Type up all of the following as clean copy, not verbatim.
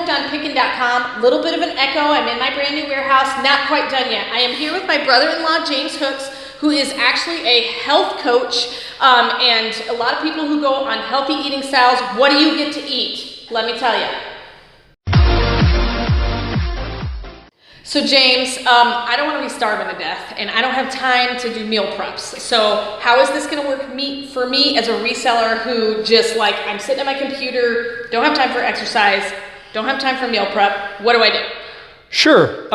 looked on Pickin.com, little bit of an echo. I'm in my brand new warehouse, not quite done yet. I am here with my brother-in-law, James Hooks, who is actually a health coach, and a lot of people who go on healthy eating styles. What do you get to eat? Let me tell you. So James, I don't want to be starving to death, and I don't have time to do meal preps. So how is this going to work for me as a reseller who just like, I'm sitting at my computer, don't have time for exercise, don't have time for meal prep. What do I do? Sure.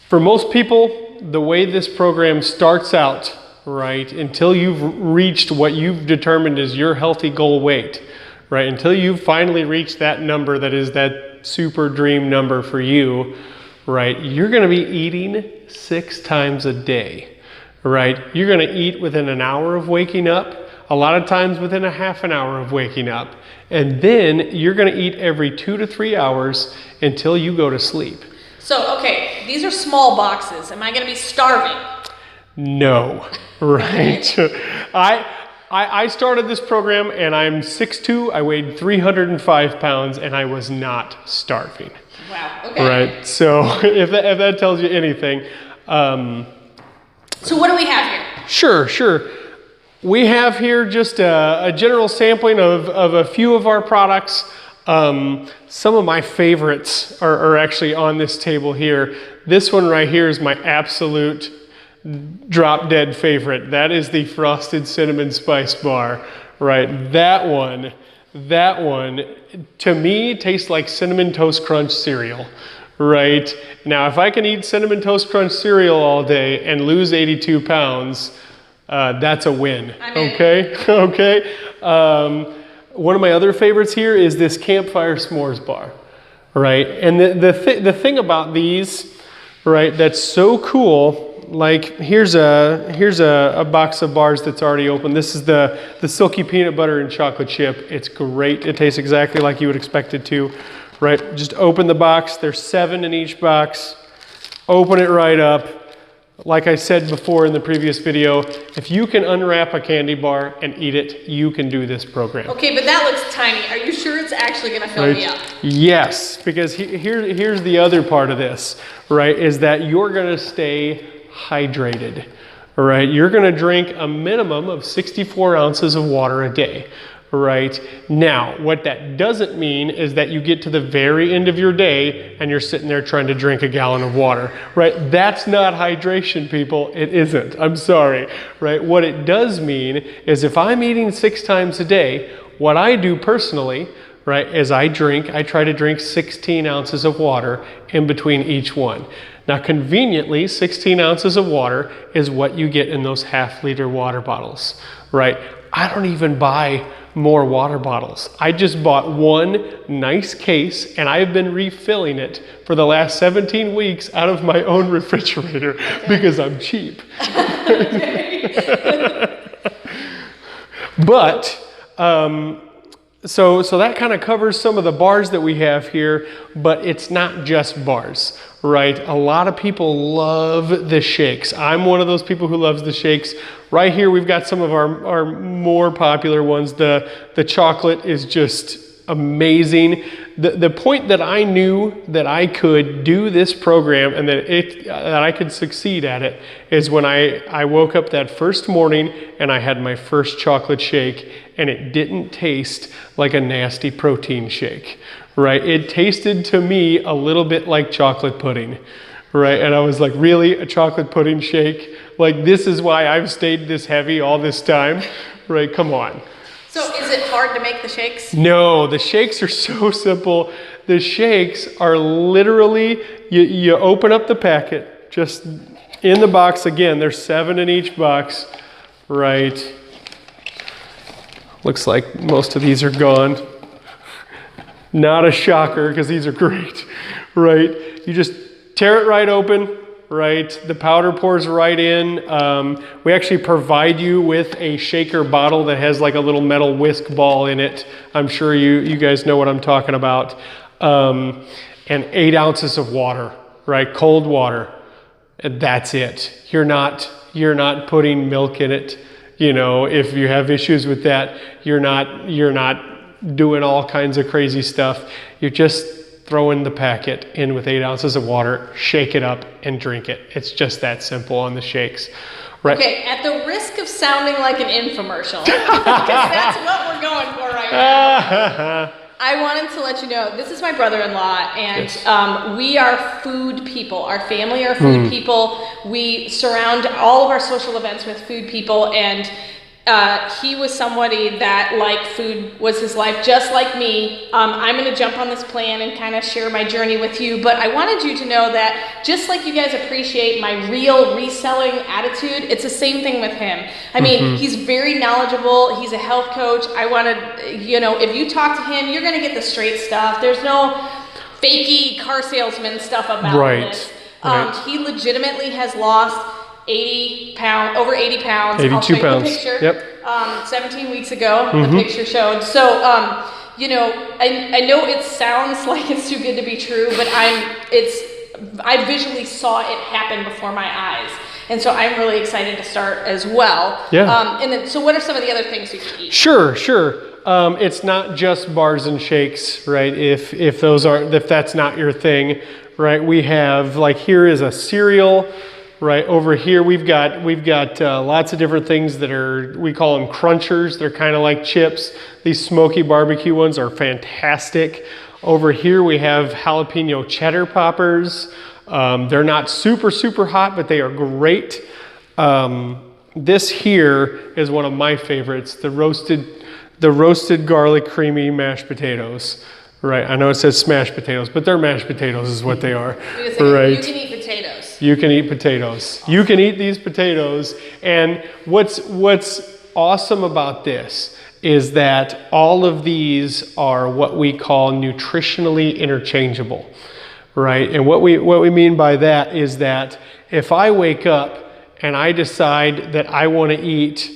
For most people, the way this program starts out, right, until you've reached what you've determined is your healthy goal weight, right, until you finally reach that number that is that super dream number for you, right, you're going to be eating 6 times a day, right? You're going to eat within an hour of waking up, a lot of times within a half an hour of waking up, and then you're going to eat every 2 to 3 hours until you go to sleep. So, okay, these are small boxes. Am I going to be starving? No, right? I started this program and I'm 6'2", I weighed 305 pounds and I was not starving. Wow, okay. Right, so if that tells you anything. So what do we have here? Sure. We have here just a general sampling of a few of our products. Some of my favorites are actually on this table here. This one right here is my absolute drop dead favorite. That is the Frosted Cinnamon Spice Bar, right? That one to me tastes like Cinnamon Toast Crunch cereal, right? Now, if I can eat Cinnamon Toast Crunch cereal all day and lose 82 pounds, that's a win. Okay. One of my other favorites here is this Campfire S'mores Bar, right? And the thing about these, right, that's so cool. Like here's a box of bars that's already open. This is the silky peanut butter and chocolate chip. It's great. It tastes exactly like you would expect it to, right? Just open the box. There's 7 in each box. Open it right up. Like I said before in the previous video, if you can unwrap a candy bar and eat it, you can do this program. Okay, but that looks tiny. Are you sure it's actually going to fill me up? Yes, because here's the other part of this, right, is that you're going to stay hydrated, right? You're going to drink a minimum of 64 ounces of water a day, right? Now, what that doesn't mean is that you get to the very end of your day and you're sitting there trying to drink a gallon of water, right? That's not hydration, people. It isn't. I'm sorry, right? What it does mean is if I'm eating 6 times a day, what I do personally, right, is I try to drink 16 ounces of water in between each one. Now, conveniently, 16 ounces of water is what you get in those half-liter water bottles, right? I don't even buy more water bottles. I just bought one nice case, and I've been refilling it for the last 17 weeks out of my own refrigerator because I'm cheap. But, so that kind of covers some of the bars that we have here, but it's not just bars, right? A lot of people love the shakes. I'm one of those people who loves the shakes. Right here, we've got some of our more popular ones. The chocolate is just amazing. The point that I knew that I could do this program and that I could succeed at it is when I woke up that first morning and I had my first chocolate shake and it didn't taste like a nasty protein shake, right? It tasted to me a little bit like chocolate pudding, right? And I was like, really? A chocolate pudding shake? Like, this is why I've stayed this heavy all this time, right? Come on. So is it hard to make the shakes? No, the shakes are so simple. The shakes are literally, you open up the packet, just in the box. Again, there's 7 in each box, right? Looks like most of these are gone. Not a shocker, because these are great, right? You just tear it right open, right? The powder pours right in. We actually provide you with a shaker bottle that has like a little metal whisk ball in it. I'm sure you guys know what I'm talking about. And 8 ounces of water, right? Cold water. And that's it. You're not putting milk in it. You know, if you have issues with that, you're not doing all kinds of crazy stuff. You're just throwing the packet in with 8 ounces of water, shake it up, and drink it. It's just that simple on the shakes. Right. Okay, at the risk of sounding like an infomercial, because that's what we're going for right now, I wanted to let you know, this is my brother-in-law, and yes. We are food people. Our family are food people. We surround all of our social events with food people, and he was somebody that, like, food was his life, just like me. I'm going to jump on this plan and kind of share my journey with you, but I wanted you to know that just like you guys appreciate my real reselling attitude, it's the same thing with him. I mean, he's very knowledgeable. He's a health coach. I wanted, you know, if you talk to him, you're going to get the straight stuff. There's no fakey car salesman stuff about this. He legitimately has lost 80 pounds, over 80 pounds. 82 I'll show you pounds. the picture. Yep. 17 weeks ago, the picture showed. So, you know, I know it sounds like it's too good to be true, but I visually saw it happen before my eyes. And so I'm really excited to start as well. Yeah. And then, so what are some of the other things you can eat? Sure. It's not just bars and shakes, right? If that's not your thing, right? We have, like, here is a cereal. Right over here, we've got lots of different things that we call them crunchers. They're kind of like chips. These smoky barbecue ones are fantastic. Over here, we have jalapeno cheddar poppers. They're not super hot, but they are great. This here is one of my favorites: the roasted garlic creamy mashed potatoes. Right, I know it says smashed potatoes, but they're mashed potatoes is what they are. Right. You can eat potatoes. You can eat potatoes. You can eat these potatoes. And what's awesome about this is that all of these are what we call nutritionally interchangeable, right? And what we mean by that is that if I wake up and I decide that I want to eat,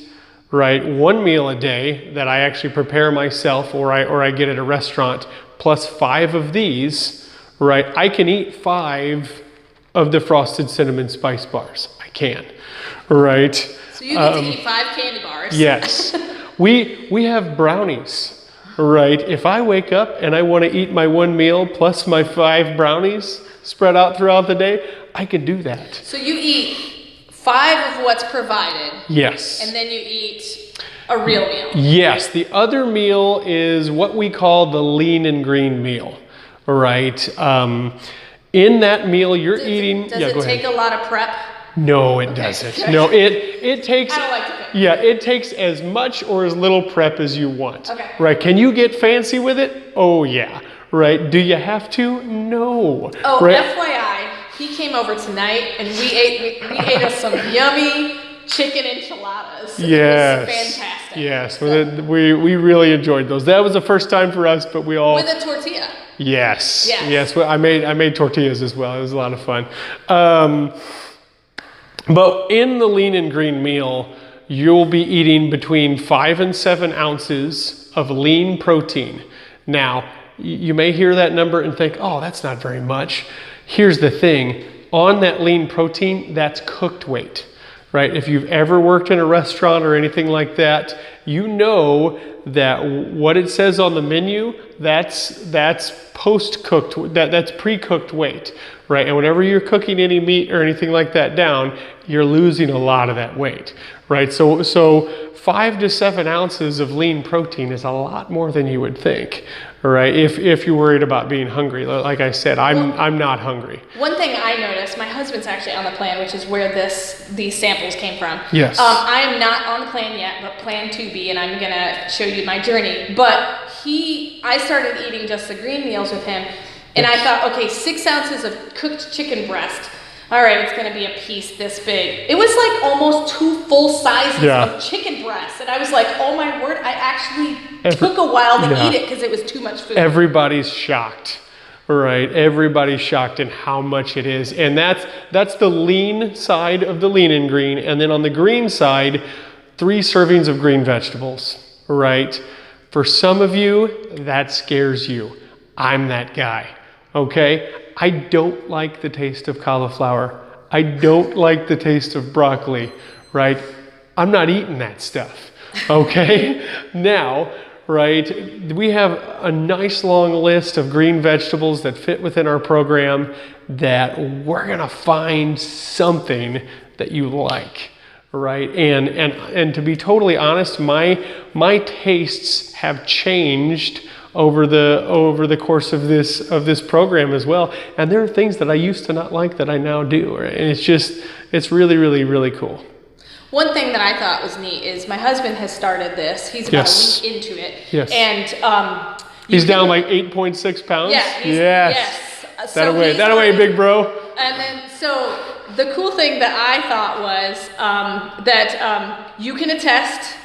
right, one meal a day that I actually prepare myself or I get at a restaurant, plus 5 of these, right, I can eat 5 of the Frosted Cinnamon Spice Bars. I can, right? So you get to eat 5 candy bars. Yes. We have brownies, right? If I wake up and I want to eat my one meal plus my 5 brownies spread out throughout the day, I can do that. So you eat 5 of what's provided. Yes. And then you eat a real meal. Yes. The other meal is what we call the lean and green meal, right? In that meal, you're eating. Does it take a lot of prep? No, it doesn't. No, it takes. I don't like to cook. Yeah, it takes as much or as little prep as you want. Okay. Right? Can you get fancy with it? Oh yeah. Right? Do you have to? No. Oh, right? FYI, he came over tonight and we ate us some yummy chicken enchiladas. Yes. It was fantastic. Yes. So. We really enjoyed those. That was the first time for us, but we all with a tortilla. Yes. Yes. Yes. Well, I made tortillas as well. It was a lot of fun. But in the lean and green meal, you'll be eating between 5 and 7 ounces of lean protein. Now, you may hear that number and think, oh, that's not very much. Here's the thing. On that lean protein, that's cooked weight, right? If you've ever worked in a restaurant or anything like that, you know that what it says on the menu, that's post-cooked, that's pre-cooked weight, right? And whenever you're cooking any meat or anything like that down, you're losing a lot of that weight, right? So 5 to 7 ounces of lean protein is a lot more than you would think, right? If you're worried about being hungry. Like I said, I'm not hungry. One thing I noticed, my husband's actually on the plan, which is where these samples came from. Yes. I am not on the plan yet, but plan to be, and I'm gonna show you my journey. But I started eating just the green meals with him, and I thought, okay, 6 ounces of cooked chicken breast. All right, it's gonna be a piece this big. It was like almost 2 full sizes of chicken breast. And I was like, oh my word, I actually took a while to eat it because it was too much food. Everybody's shocked, right? Everybody's shocked in how much it is. And that's the lean side of the lean and green. And then on the green side, 3 servings of green vegetables, right? For some of you, that scares you. I'm that guy, okay? I don't like the taste of cauliflower. I don't like the taste of broccoli, right? I'm not eating that stuff, okay? Now, right? We have a nice long list of green vegetables that fit within our program that we're gonna find something that you like, right? And to be totally honest, my tastes have changed over the course of this program as well. And there are things that I used to not like that I now do, right? And it's really, really, really cool. One thing that I thought was neat is my husband has started this. He's about a week into it. Yes. And he's down like 8.6 pounds. Yeah. Yes. So that away, big bro. And then, so the cool thing that I thought was that you can attest,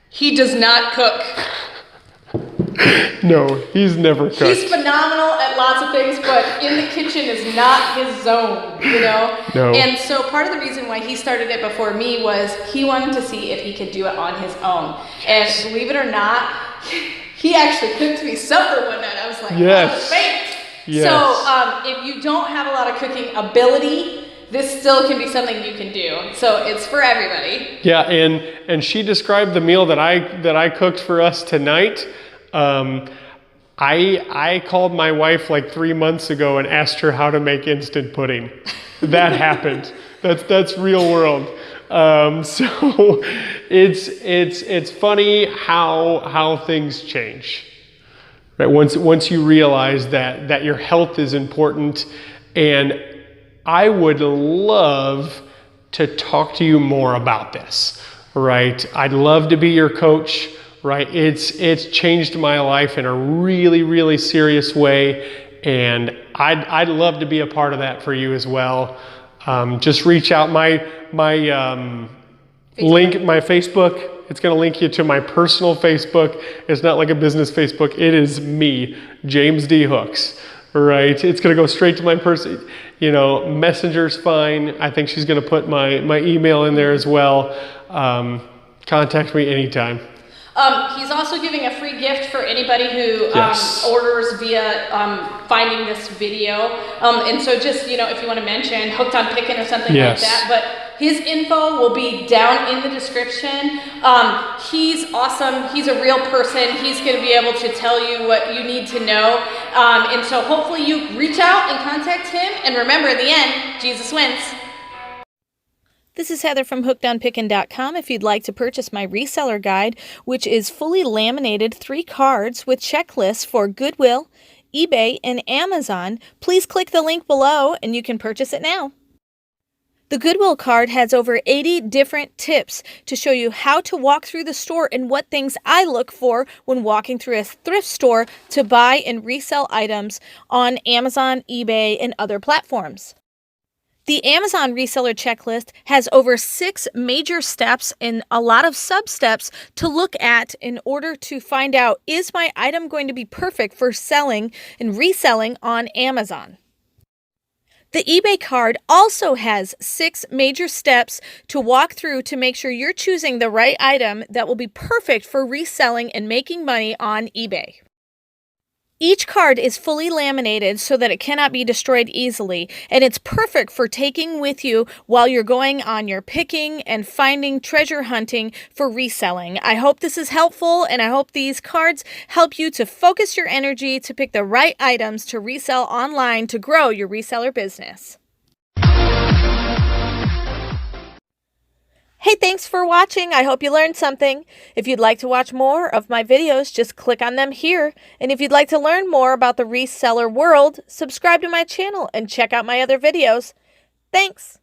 he does not cook. No, he's never cooked. He's phenomenal at lots of things, but in the kitchen is not his zone, you know? No. And so part of the reason why he started it before me was he wanted to see if he could do it on his own. And believe it or not, he actually cooked me supper one night. I was like, yes. Thanks. Yes. So if you don't have a lot of cooking ability, this still can be something you can do. So it's for everybody. Yeah, and she described the meal that I cooked for us tonight. I called my wife like 3 months ago and asked her how to make instant pudding. That happened. That's real world. So it's funny how things change. Right? Once you realize that your health is important, and I would love to talk to you more about this. Right? I'd love to be your coach. Right, it's changed my life in a really, really serious way, and I'd love to be a part of that for you as well. Just reach out. My link, my Facebook. It's going to link you to my personal Facebook. It's not like a business Facebook. It is me, James D. Hooks. Right, it's going to go straight to my person. You know, Messenger's fine. I think she's going to put my email in there as well. Contact me anytime. He's also giving a free gift for anybody who Yes. orders via finding this video. And so just, you know, if you want to mention Hooked on Pickin or something Yes. like that. But his info will be down in the description. He's awesome. He's a real person. He's going to be able to tell you what you need to know. And so hopefully you reach out and contact him. And remember, in the end, Jesus wins. This is Heather from hookedonpickin.com. If you'd like to purchase my reseller guide, which is fully laminated 3 cards with checklists for Goodwill, eBay, and Amazon, please click the link below and you can purchase it now. The Goodwill card has over 80 different tips to show you how to walk through the store and what things I look for when walking through a thrift store to buy and resell items on Amazon, eBay, and other platforms. The Amazon reseller checklist has over 6 major steps and a lot of sub-steps to look at in order to find out, is my item going to be perfect for selling and reselling on Amazon? The eBay card also has 6 major steps to walk through to make sure you're choosing the right item that will be perfect for reselling and making money on eBay. Each card is fully laminated so that it cannot be destroyed easily, and it's perfect for taking with you while you're going on your picking and finding treasure hunting for reselling. I hope this is helpful, and I hope these cards help you to focus your energy to pick the right items to resell online to grow your reseller business. Hey, thanks for watching. I hope you learned something. If you'd like to watch more of my videos, just click on them here. And if you'd like to learn more about the reseller world, subscribe to my channel and check out my other videos. Thanks.